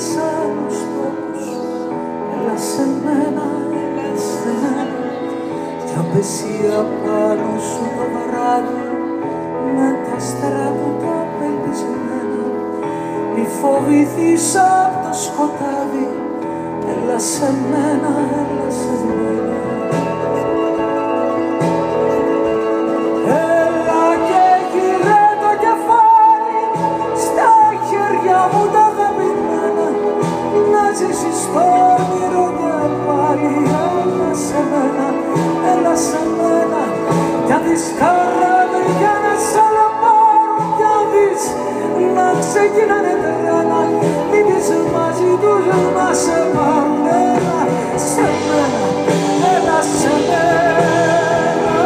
σε άλλους τόπους. Έλα σε μένα, έλα σε μένα, κι αν πέσει απάνω σου το βράδυ με τα αστέρα του τα απελπισμένα, μη φοβηθείς απ' το σκοτάδι. Έλα σε μένα, έλα σε μένα. Έλα και γυρέ το κεφάλι στα χέρια μου τα αγαπημένα, να ζήσεις το όνειρο και πάλι. Έλα σε μένα, έλα σε μένα, κι αν δεις καράβια να σ' αλαπάρουν, κι αν δεις να ξεκινάνε τρένα, μην πεις μαζί τους να σε πάρουν. Έλα σε μένα, έλα σε μένα.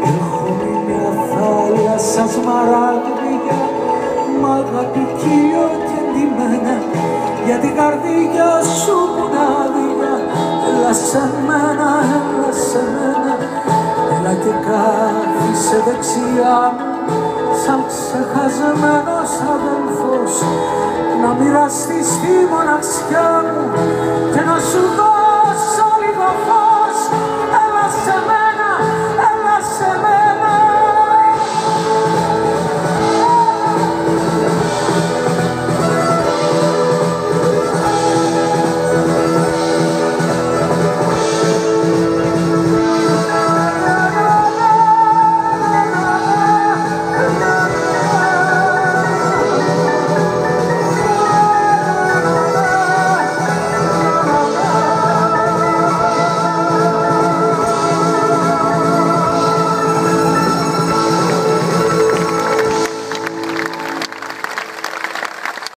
Έχουμε μια θάλασσα σμαράγδια, μ' αγάπη κύριο και εντυμένα, για την καρδιά σου που είναι άδεια. Έλα σε μένα, έλα σε μένα, έλα και κάθισε δεξιά μου σαν ξεχασμένος αδελφός, να μοιραστείς τη μοναξιά μου και να σου δώσω λίγο